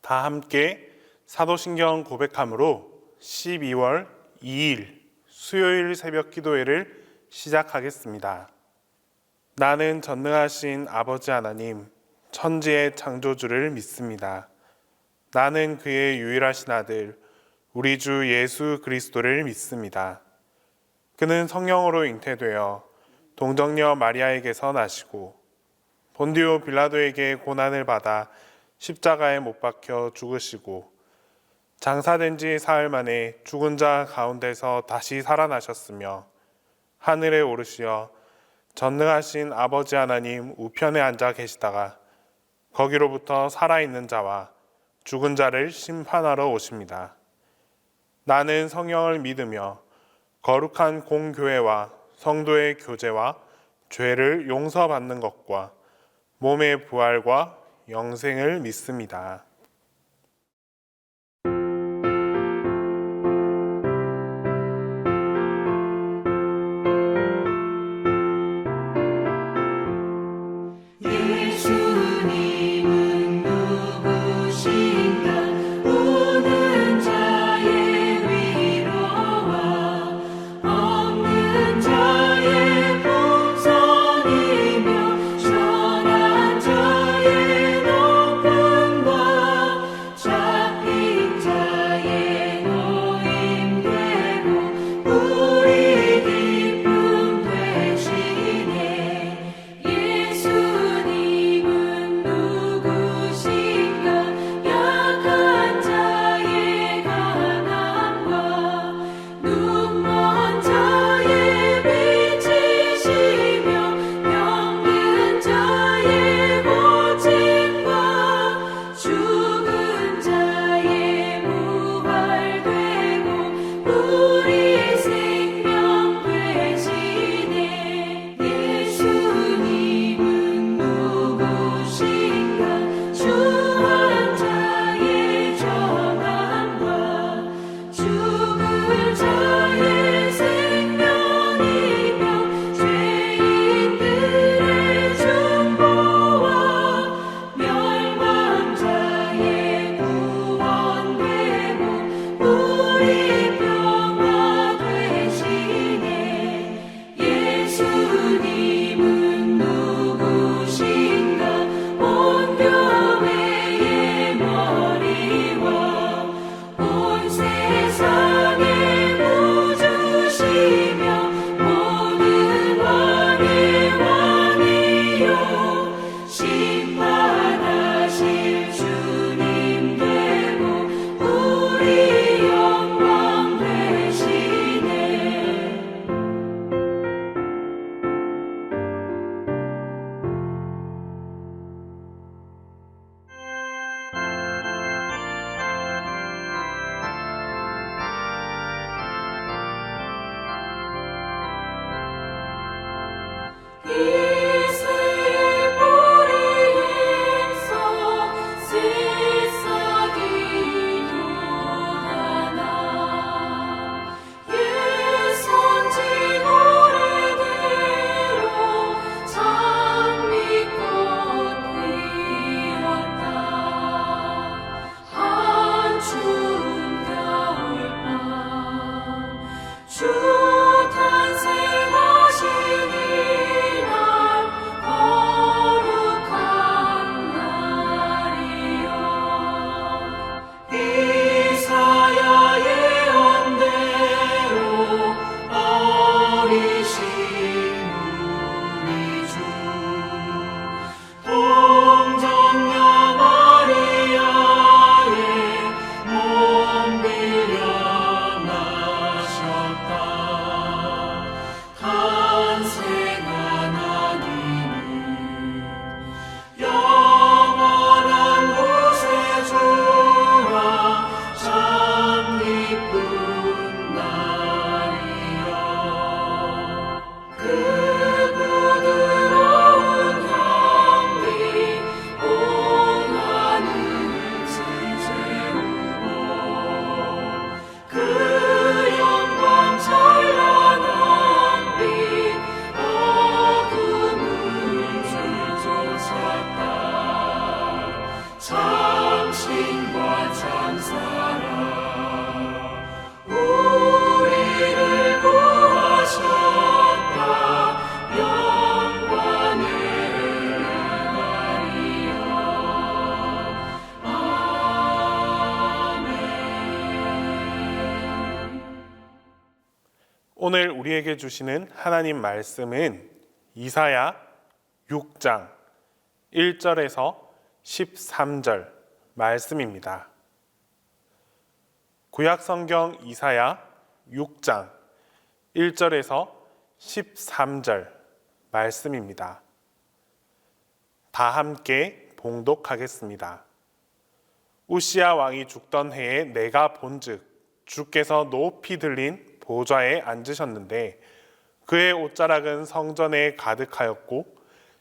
다 함께 사도신경 고백함으로 12월 2일 수요일 새벽 기도회를 시작하겠습니다. 나는 전능하신 아버지 하나님, 천지의 창조주를 믿습니다. 나는 그의 유일하신 아들, 우리 주 예수 그리스도를 믿습니다. 그는 성령으로 잉태되어 동정녀 마리아에게서 나시고 본디오 빌라도에게 고난을 받아 십자가에 못 박혀 죽으시고 장사된 지 사흘 만에 죽은 자 가운데서 다시 살아나셨으며 하늘에 오르시어 전능하신 아버지 하나님 우편에 앉아 계시다가 거기로부터 살아있는 자와 죽은 자를 심판하러 오십니다. 나는 성령을 믿으며 거룩한 공교회와 성도의 교제와 죄를 용서받는 것과 몸의 부활과 영생을 믿습니다. 신과 참사랑 우리를 구하셨다. 영광을 나가리요. 아멘. 오늘 우리에게 주시는 하나님 말씀은 이사야 6장 1절에서 13절 말씀입니다. 구약 성경 이사야 6장 1절에서 13절 말씀입니다. 다 함께 봉독하겠습니다. 우시야 왕이 죽던 해에 내가 본즉 주께서 높이 들린 보좌에 앉으셨는데 그의 옷자락은 성전에 가득하였고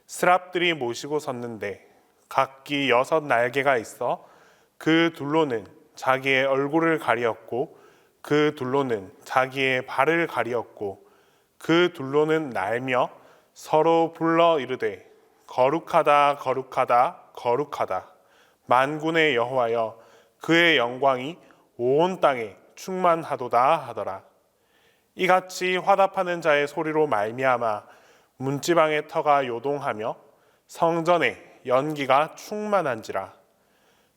스랍들이 모시고 섰는데 각기 6 날개가 있어 그 둘로는 자기의 얼굴을 가리었고 그 둘로는 자기의 발을 가리었고 그 둘로는 날며 서로 불러 이르되 거룩하다 거룩하다 거룩하다 만군의 여호와여 그의 영광이 온 땅에 충만하도다 하더라. 이같이 화답하는 자의 소리로 말미암아 문지방의 터가 요동하며 성전에 연기가 충만한지라.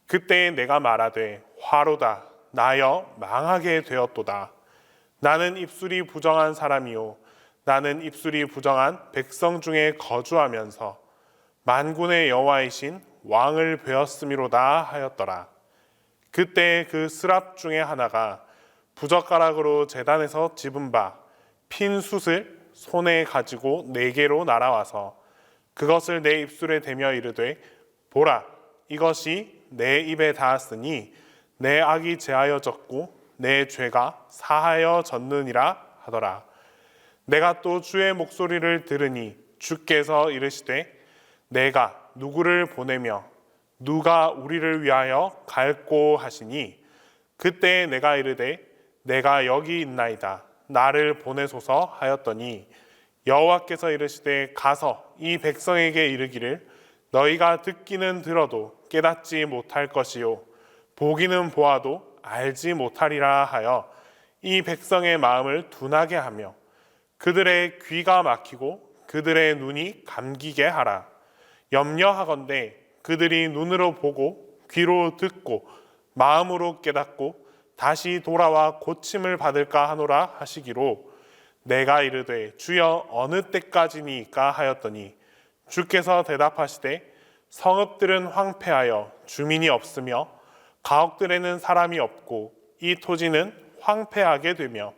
그때 내가 말하되 화로다 나여 망하게 되었도다. 나는 입술이 부정한 사람이요 나는 입술이 부정한 백성 중에 거주하면서 만군의 여호와이신 왕을 베었음이로다 하였더라. 그때 그 스랍 중에 하나가 부젓가락으로 제단에서 집은 바 핀 숯을 손에 가지고 내게로 날아와서 그것을 내 입술에 대며 이르되 보라 이것이 내 입에 닿았으니 내 악이 제하여졌고 내 죄가 사하여 졌느니라 하더라. 내가 또 주의 목소리를 들으니 주께서 이르시되 내가 누구를 보내며 누가 우리를 위하여 갈꼬 하시니 그때 내가 이르되 내가 여기 있나이다 나를 보내소서 하였더니 여호와께서 이르시되 가서 이 백성에게 이르기를 너희가 듣기는 들어도 깨닫지 못할 것이요 보기는 보아도 알지 못하리라 하여 이 백성의 마음을 둔하게 하며 그들의 귀가 막히고 그들의 눈이 감기게 하라. 염려하건대 그들이 눈으로 보고 귀로 듣고 마음으로 깨닫고 다시 돌아와 고침을 받을까 하노라 하시기로 내가 이르되 주여 어느 때까지니까 하였더니 주께서 대답하시되 성읍들은 황폐하여 주민이 없으며 가옥들에는 사람이 없고 이 토지는 황폐하게 되며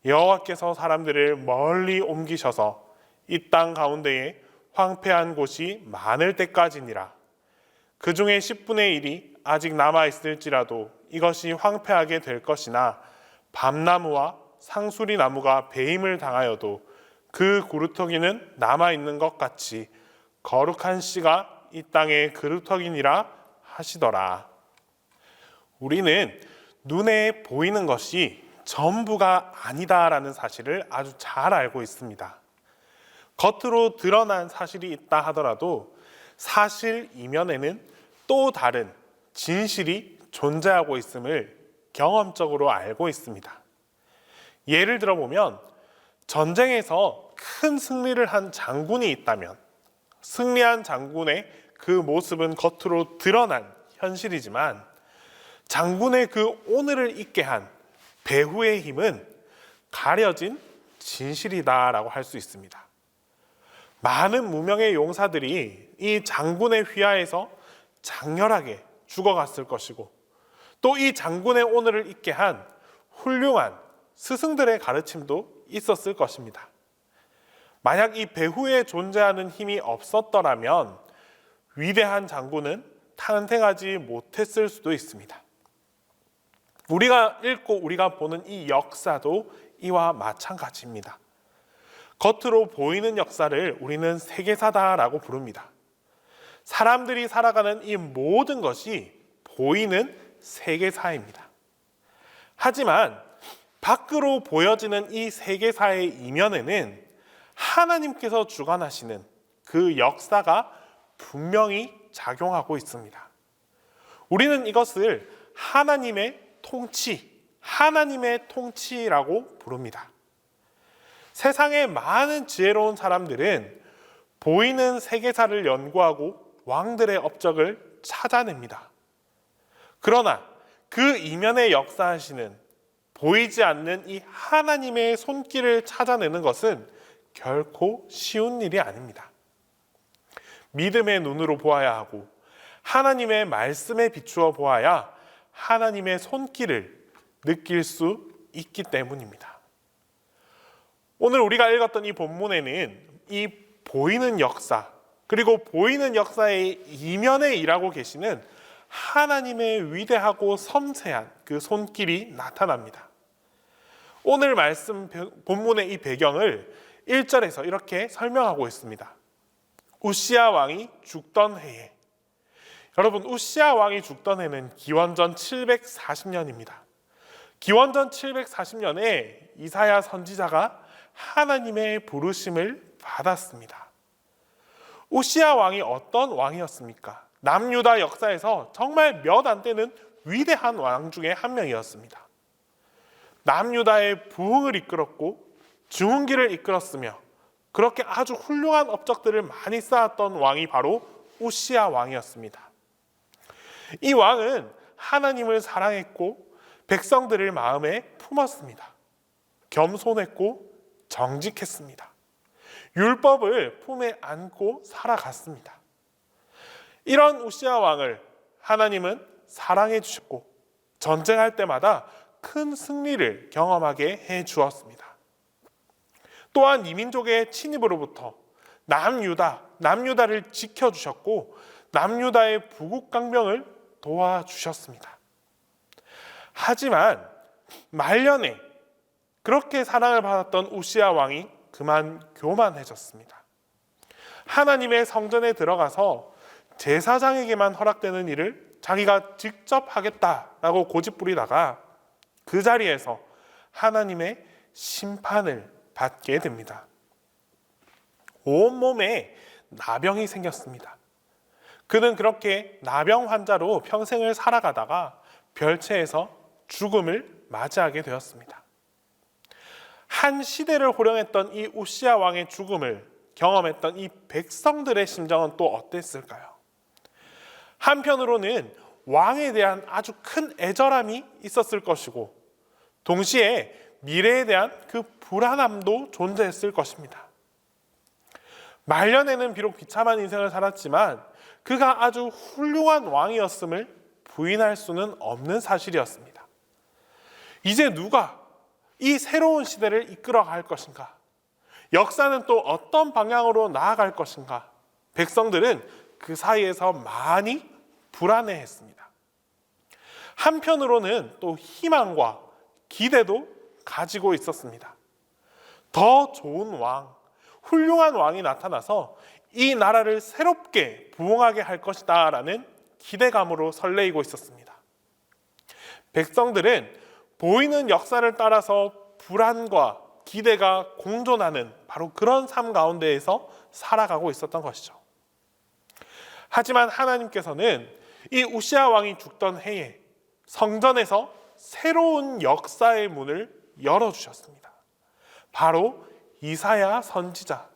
여호와께서 사람들을 멀리 옮기셔서 이 땅 가운데에 황폐한 곳이 많을 때까지니라. 그 중에 10분의 1이 아직 남아있을지라도 이것이 황폐하게 될 것이나 밤나무와 상수리 나무가 배임을 당하여도 그 그루터기는 남아있는 것 같이 거룩한 씨가 이 땅의 그루터기니라 하시더라. 우리는 눈에 보이는 것이 전부가 아니다라는 사실을 아주 잘 알고 있습니다. 겉으로 드러난 사실이 있다 하더라도 사실 이면에는 또 다른 진실이 존재하고 있음을 경험적으로 알고 있습니다. 예를 들어보면 전쟁에서 큰 승리를 한 장군이 있다면 승리한 장군의 그 모습은 겉으로 드러난 현실이지만 장군의 그 오늘을 있게 한 배후의 힘은 가려진 진실이다라고 할 수 있습니다. 많은 무명의 용사들이 이 장군의 휘하에서 장렬하게 죽어갔을 것이고 또 이 장군의 오늘을 있게 한 훌륭한 스승들의 가르침도 있었을 것입니다. 만약 이 배후에 존재하는 힘이 없었더라면 위대한 장군은 탄생하지 못했을 수도 있습니다. 우리가 읽고 우리가 보는 이 역사도 이와 마찬가지입니다. 겉으로 보이는 역사를 우리는 세계사다라고 부릅니다. 사람들이 살아가는 이 모든 것이 보이는 세계사입니다. 하지만 밖으로 보여지는 이 세계사의 이면에는 하나님께서 주관하시는 그 역사가 분명히 작용하고 있습니다. 우리는 이것을 하나님의 통치라고 부릅니다. 세상의 많은 지혜로운 사람들은 보이는 세계사를 연구하고 왕들의 업적을 찾아냅니다. 그러나 그 이면에 역사하시는 보이지 않는 이 하나님의 손길을 찾아내는 것은 결코 쉬운 일이 아닙니다. 믿음의 눈으로 보아야 하고 하나님의 말씀에 비추어 보아야 하나님의 손길을 느낄 수 있기 때문입니다. 오늘 우리가 읽었던 이 본문에는 이 보이는 역사, 그리고 보이는 역사의 이면에 일하고 계시는 하나님의 위대하고 섬세한 그 손길이 나타납니다. 오늘 말씀 본문의 이 배경을 1절에서 이렇게 설명하고 있습니다. 우시야 왕이 죽던 해에, 여러분 우시야 왕이 죽던 해는 기원전 740년입니다. 기원전 740년에 이사야 선지자가 하나님의 부르심을 받았습니다. 우시야 왕이 어떤 왕이었습니까? 남유다 역사에서 정말 몇 안 되는 위대한 왕 중에 한 명이었습니다. 남유다의 부흥을 이끌었고 중흥기를 이끌었으며 그렇게 아주 훌륭한 업적들을 많이 쌓았던 왕이 바로 우시야 왕이었습니다. 이 왕은 하나님을 사랑했고 백성들을 마음에 품었습니다. 겸손했고 정직했습니다. 율법을 품에 안고 살아갔습니다. 이런 우시야 왕을 하나님은 사랑해 주셨고 전쟁할 때마다 큰 승리를 경험하게 해 주었습니다. 또한 이민족의 침입으로부터 남유다를 지켜주셨고 남유다의 부국강병을 도와주셨습니다. 하지만 말년에 그렇게 사랑을 받았던 우시야 왕이 그만 교만해졌습니다. 하나님의 성전에 들어가서 제사장에게만 허락되는 일을 자기가 직접 하겠다라고 고집부리다가 그 자리에서 하나님의 심판을 받게 됩니다. 온몸에 나병이 생겼습니다. 그는 그렇게 나병 환자로 평생을 살아가다가 별채에서 죽음을 맞이하게 되었습니다. 한 시대를 호령했던 이 우시야 왕의 죽음을 경험했던 이 백성들의 심정은 또 어땠을까요? 한편으로는 왕에 대한 아주 큰 애절함이 있었을 것이고 동시에 미래에 대한 그 불안함도 존재했을 것입니다. 말년에는 비록 비참한 인생을 살았지만 그가 아주 훌륭한 왕이었음을 부인할 수는 없는 사실이었습니다. 이제 누가 이 새로운 시대를 이끌어갈 것인가? 역사는 또 어떤 방향으로 나아갈 것인가? 백성들은 그 사이에서 많이 불안해했습니다. 한편으로는 또 희망과 기대도 가지고 있었습니다. 더 좋은 왕, 훌륭한 왕이 나타나서 이 나라를 새롭게 부흥하게 할 것이다 라는 기대감으로 설레이고 있었습니다. 백성들은 보이는 역사를 따라서 불안과 기대가 공존하는 바로 그런 삶 가운데에서 살아가고 있었던 것이죠. 하지만 하나님께서는 이 우시야 왕이 죽던 해에 성전에서 새로운 역사의 문을 열어주셨습니다. 바로 이사야 선지자.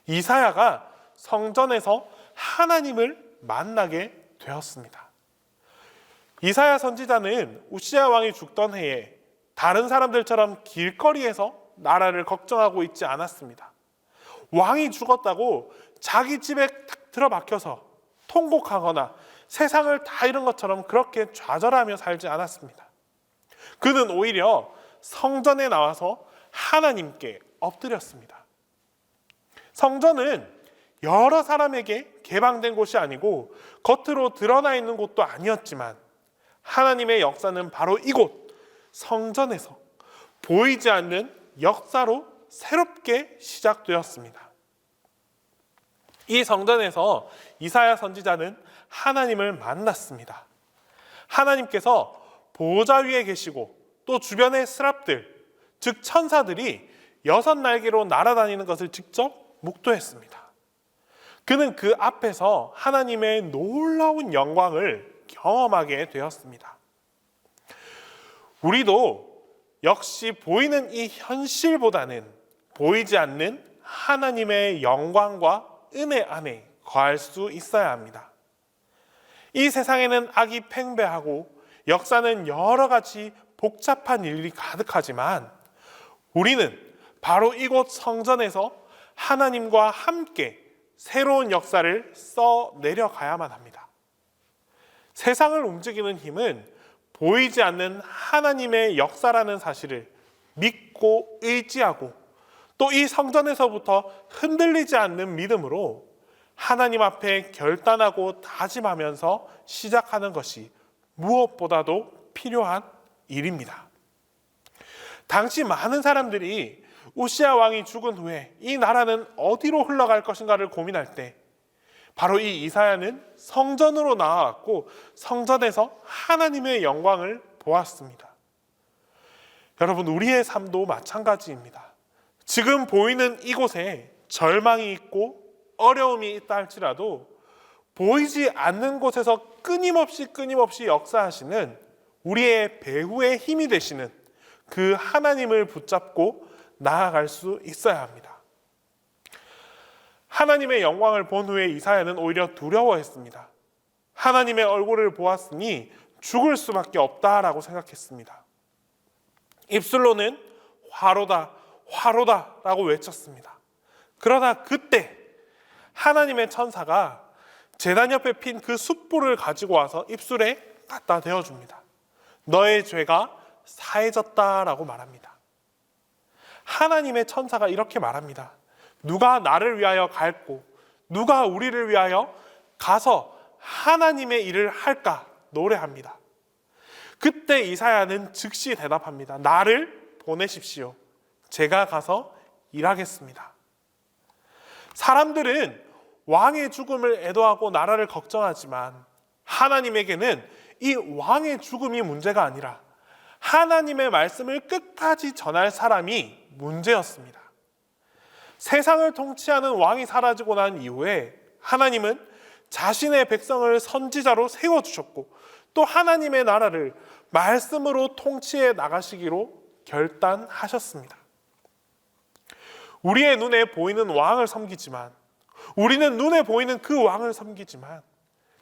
이사야가 성전에서 하나님을 만나게 되었습니다. 이사야 선지자는 우시야 왕이 죽던 해에 다른 사람들처럼 길거리에서 나라를 걱정하고 있지 않았습니다. 왕이 죽었다고 자기 집에 탁 들어박혀서 통곡하거나 세상을 다 잃은 것처럼 그렇게 좌절하며 살지 않았습니다. 그는 오히려 성전에 나와서 하나님께 엎드렸습니다. 성전은 여러 사람에게 개방된 곳이 아니고 겉으로 드러나 있는 곳도 아니었지만 하나님의 역사는 바로 이곳 성전에서 보이지 않는 역사로 새롭게 시작되었습니다. 이 성전에서 이사야 선지자는 하나님을 만났습니다. 하나님께서 보좌 위에 계시고 또 주변의 스랍들, 즉 천사들이 6날개로 날아다니는 것을 직접 목도했습니다. 그는 그 앞에서 하나님의 놀라운 영광을 경험하게 되었습니다. 우리도 역시 보이는 이 현실보다는 보이지 않는 하나님의 영광과 은혜 안에 거할 수 있어야 합니다. 이 세상에는 악이 팽배하고 역사는 여러 가지 복잡한 일이 가득하지만 우리는 바로 이곳 성전에서 하나님과 함께 새로운 역사를 써내려 가야만 합니다. 세상을 움직이는 힘은 보이지 않는 하나님의 역사라는 사실을 믿고 의지하고 또 이 성전에서부터 흔들리지 않는 믿음으로 하나님 앞에 결단하고 다짐하면서 시작하는 것이 무엇보다도 필요한 일입니다. 당시 많은 사람들이 우시야 왕이 죽은 후에 이 나라는 어디로 흘러갈 것인가를 고민할 때 바로 이 이사야는 성전으로 나아갔고 성전에서 하나님의 영광을 보았습니다. 여러분, 우리의 삶도 마찬가지입니다. 지금 보이는 이곳에 절망이 있고 어려움이 있다 할지라도 보이지 않는 곳에서 끊임없이 역사하시는 우리의 배후의 힘이 되시는 그 하나님을 붙잡고 나아갈 수 있어야 합니다. 하나님의 영광을 본 후에 이사야는 오히려 두려워했습니다. 하나님의 얼굴을 보았으니 죽을 수밖에 없다라고 생각했습니다. 입술로는 화로다, 화로다라고 외쳤습니다. 그러나 그때 하나님의 천사가 제단 옆에 핀 그 숯불을 가지고 와서 입술에 갖다 대어줍니다. 너의 죄가 사해졌다라고 말합니다. 하나님의 천사가 이렇게 말합니다. 누가 나를 위하여 갈고 누가 우리를 위하여 가서 하나님의 일을 할까 노래합니다. 그때 이사야는 즉시 대답합니다. 나를 보내십시오. 제가 가서 일하겠습니다. 사람들은 왕의 죽음을 애도하고 나라를 걱정하지만 하나님에게는 이 왕의 죽음이 문제가 아니라 하나님의 말씀을 끝까지 전할 사람이 문제였습니다. 세상을 통치하는 왕이 사라지고 난 이후에 하나님은 자신의 백성을 선지자로 세워주셨고 또 하나님의 나라를 말씀으로 통치해 나가시기로 결단하셨습니다. 우리의 눈에 보이는 왕을 섬기지만 우리는 눈에 보이는 그 왕을 섬기지만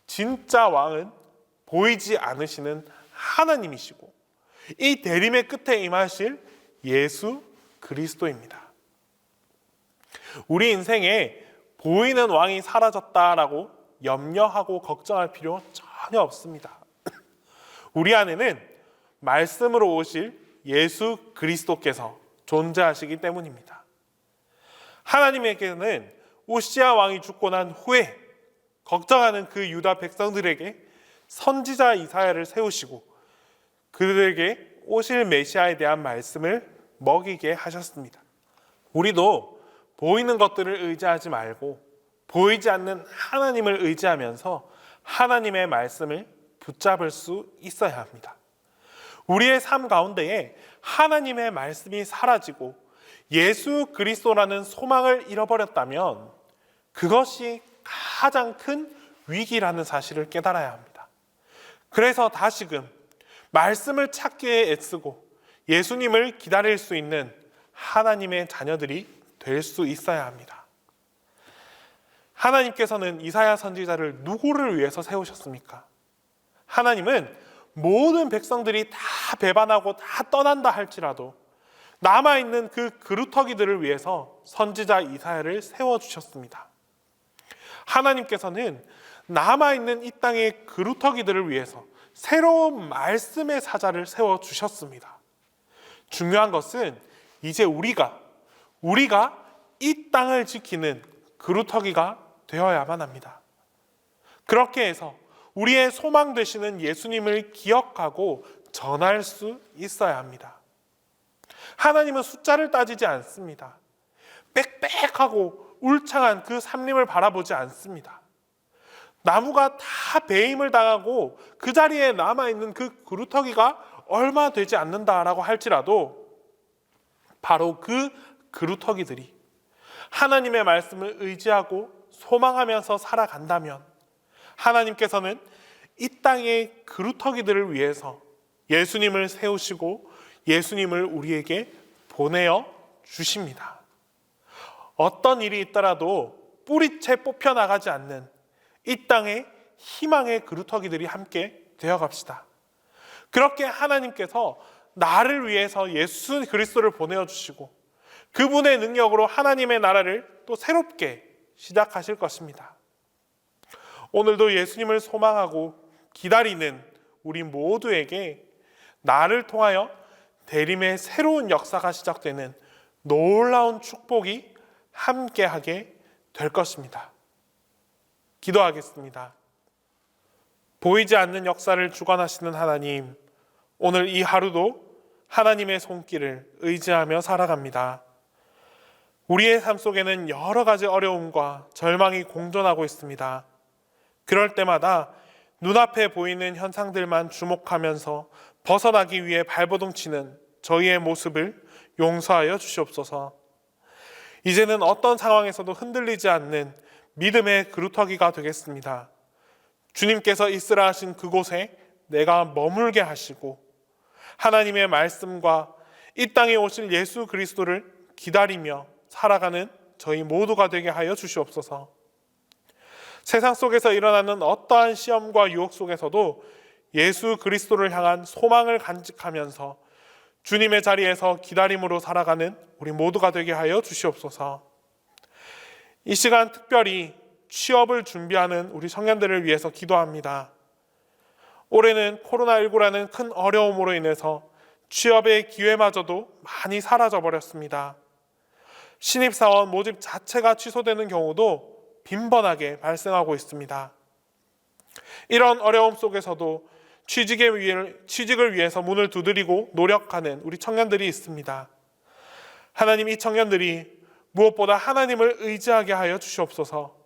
진짜 왕은 보이지 않으시는 하나님이시고 이 대림의 끝에 임하실 예수 그리스도입니다. 우리 인생에 보이는 왕이 사라졌다라고 염려하고 걱정할 필요 전혀 없습니다. 우리 안에는 말씀으로 오실 예수 그리스도께서 존재하시기 때문입니다. 하나님에게는 우시야 왕이 죽고 난 후에 걱정하는 그 유다 백성들에게 선지자 이사야를 세우시고 그들에게 오실 메시아에 대한 말씀을 먹이게 하셨습니다. 우리도 보이는 것들을 의지하지 말고 보이지 않는 하나님을 의지하면서 하나님의 말씀을 붙잡을 수 있어야 합니다. 우리의 삶 가운데에 하나님의 말씀이 사라지고 예수 그리스도라는 소망을 잃어버렸다면 그것이 가장 큰 위기라는 사실을 깨달아야 합니다. 그래서 다시금 말씀을 찾기에 애쓰고 예수님을 기다릴 수 있는 하나님의 자녀들이 될 수 있어야 합니다. 하나님께서는 이사야 선지자를 누구를 위해서 세우셨습니까? 하나님은 모든 백성들이 다 배반하고 다 떠난다 할지라도 남아있는 그 그루터기들을 위해서 선지자 이사야를 세워주셨습니다. 하나님께서는 남아있는 이 땅의 그루터기들을 위해서 새로운 말씀의 사자를 세워주셨습니다. 중요한 것은 이제 우리가 이 땅을 지키는 그루터기가 되어야만 합니다. 그렇게 해서 우리의 소망 되시는 예수님을 기억하고 전할 수 있어야 합니다. 하나님은 숫자를 따지지 않습니다. 빽빽하고 울창한 그 산림을 바라보지 않습니다. 나무가 다 배임을 당하고 그 자리에 남아있는 그 그루터기가 얼마 되지 않는다라고 할지라도 바로 그 그루터기들이 하나님의 말씀을 의지하고 소망하면서 살아간다면 하나님께서는 이 땅의 그루터기들을 위해서 예수님을 세우시고 예수님을 우리에게 보내어 주십니다. 어떤 일이 있더라도 뿌리채 뽑혀나가지 않는 이 땅의 희망의 그루터기들이 함께 되어갑시다. 그렇게 하나님께서 나를 위해서 예수 그리스도를 보내어 주시고 그분의 능력으로 하나님의 나라를 또 새롭게 시작하실 것입니다. 오늘도 예수님을 소망하고 기다리는 우리 모두에게 나를 통하여 대림의 새로운 역사가 시작되는 놀라운 축복이 함께하게 될 것입니다. 기도하겠습니다. 보이지 않는 역사를 주관하시는 하나님, 오늘 이 하루도 하나님의 손길을 의지하며 살아갑니다. 우리의 삶 속에는 여러 가지 어려움과 절망이 공존하고 있습니다. 그럴 때마다 눈앞에 보이는 현상들만 주목하면서 벗어나기 위해 발버둥치는 저희의 모습을 용서하여 주시옵소서. 이제는 어떤 상황에서도 흔들리지 않는 믿음의 그루터기가 되겠습니다. 주님께서 있으라 하신 그곳에 내가 머물게 하시고 하나님의 말씀과 이 땅에 오실 예수 그리스도를 기다리며 살아가는 저희 모두가 되게 하여 주시옵소서. 세상 속에서 일어나는 어떠한 시험과 유혹 속에서도 예수 그리스도를 향한 소망을 간직하면서 주님의 자리에서 기다림으로 살아가는 우리 모두가 되게 하여 주시옵소서. 이 시간 특별히 취업을 준비하는 우리 청년들을 위해서 기도합니다. 올해는 코로나19라는 큰 어려움으로 인해서 취업의 기회마저도 많이 사라져 버렸습니다. 신입사원 모집 자체가 취소되는 경우도 빈번하게 발생하고 있습니다. 이런 어려움 속에서도 취직을 위해서 문을 두드리고 노력하는 우리 청년들이 있습니다. 하나님, 이 청년들이 무엇보다 하나님을 의지하게 하여 주시옵소서.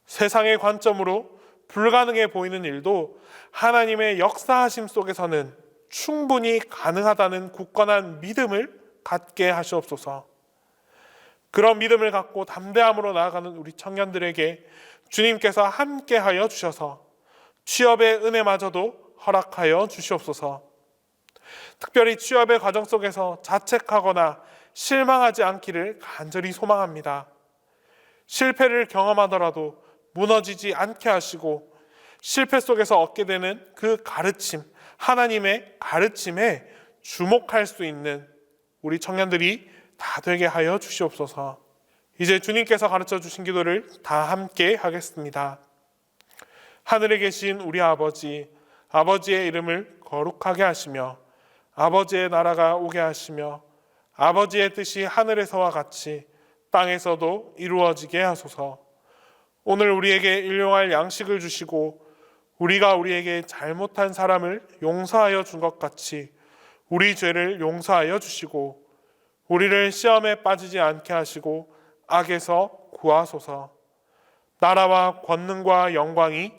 세상의 관점으로 불가능해 보이는 일도 하나님의 역사하심 속에서는 충분히 가능하다는 굳건한 믿음을 갖게 하시옵소서. 그런 믿음을 갖고 담대함으로 나아가는 우리 청년들에게 주님께서 함께하여 주셔서 취업의 은혜마저도 허락하여 주시옵소서. 특별히 취업의 과정 속에서 자책하거나 실망하지 않기를 간절히 소망합니다. 실패를 경험하더라도 무너지지 않게 하시고 실패 속에서 얻게 되는 그 가르침, 하나님의 가르침에 주목할 수 있는 우리 청년들이 다 되게 하여 주시옵소서. 이제 주님께서 가르쳐 주신 기도를 다 함께 하겠습니다. 하늘에 계신 우리 아버지, 아버지의 이름을 거룩하게 하시며 아버지의 나라가 오게 하시며 아버지의 뜻이 하늘에서와 같이 땅에서도 이루어지게 하소서. 오늘 우리에게 일용할 양식을 주시고 우리가 우리에게 잘못한 사람을 용서하여 준 것 같이 우리 죄를 용서하여 주시고 우리를 시험에 빠지지 않게 하시고 악에서 구하소서. 나라와 권능과 영광이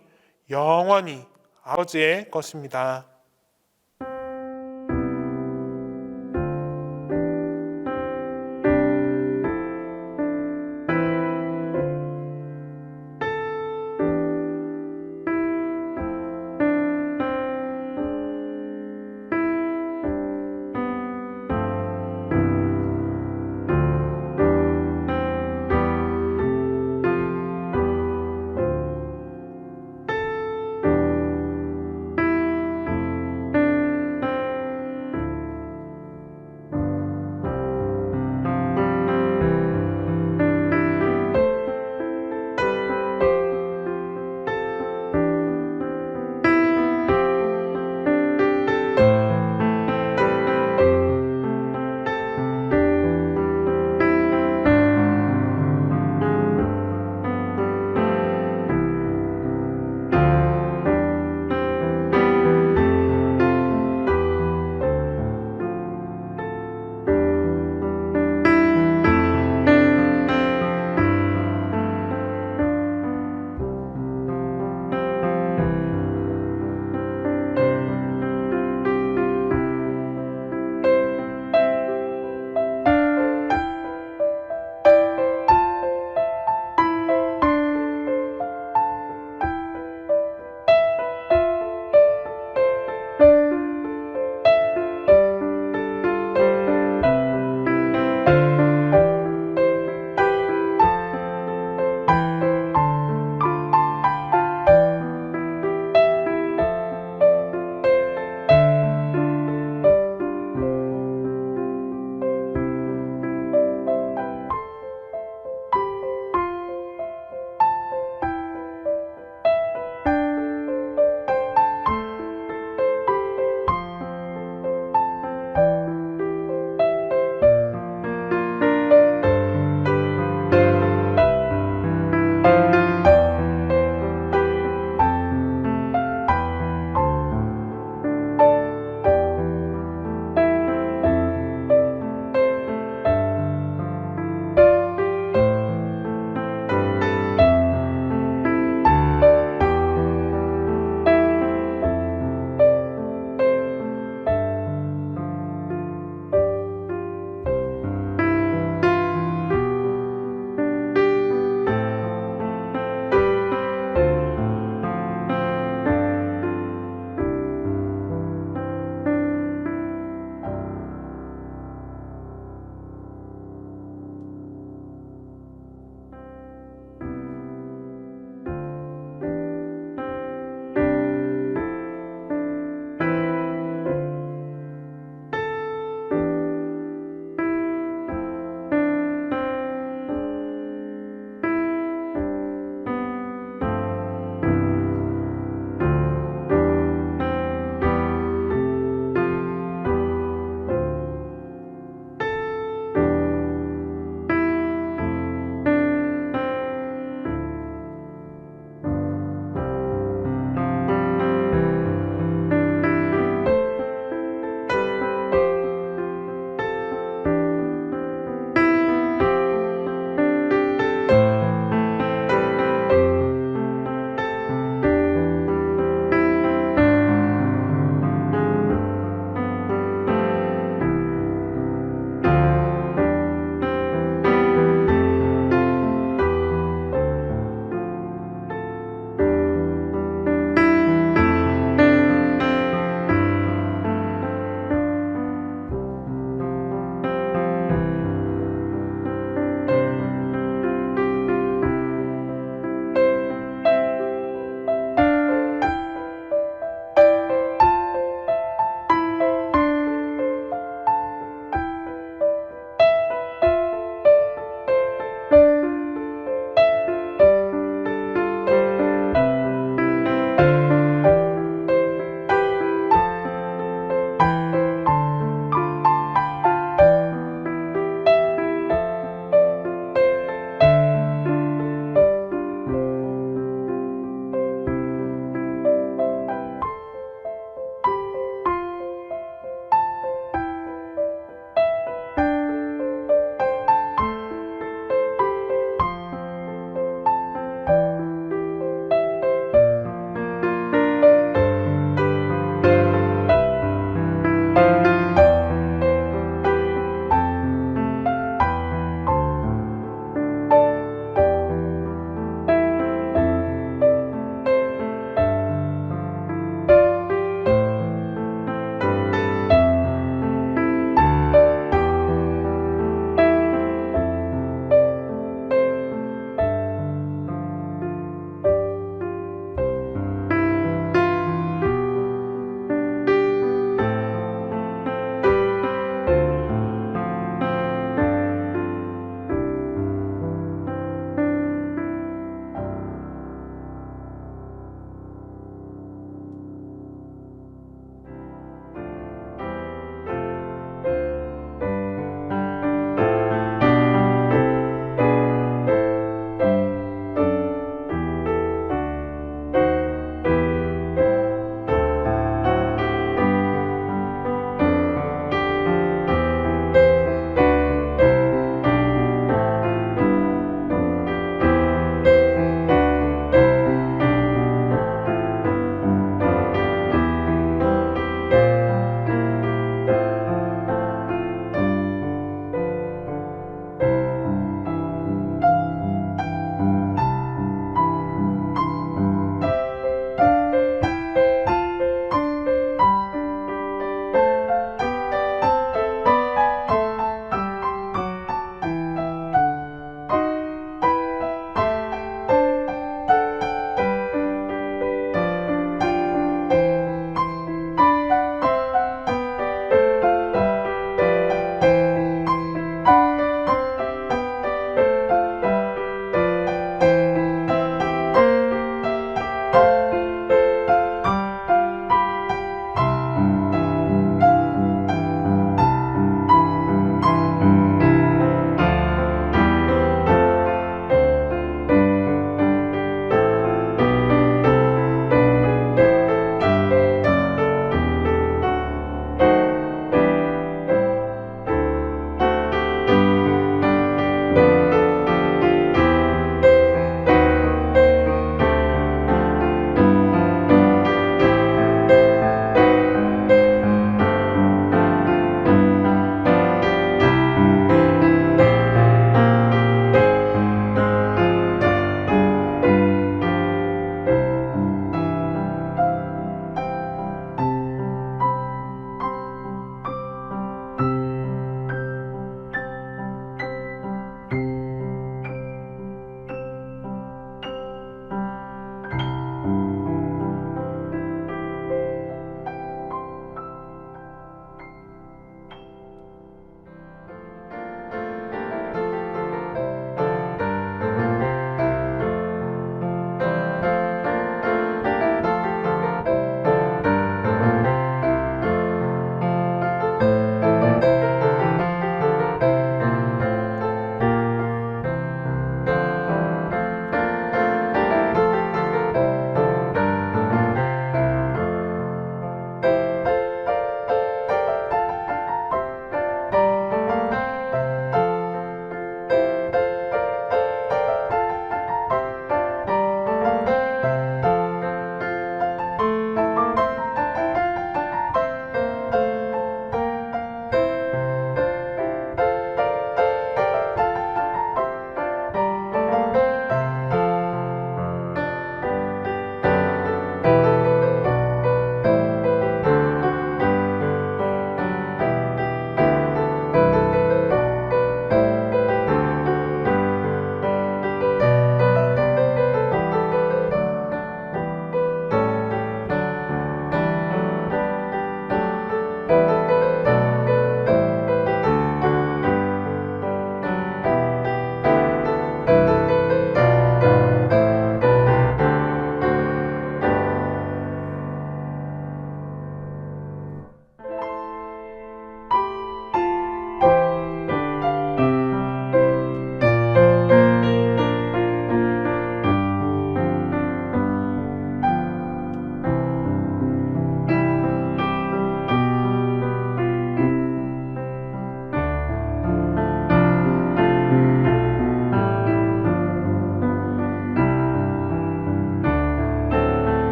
영원히 아버지의 것입니다.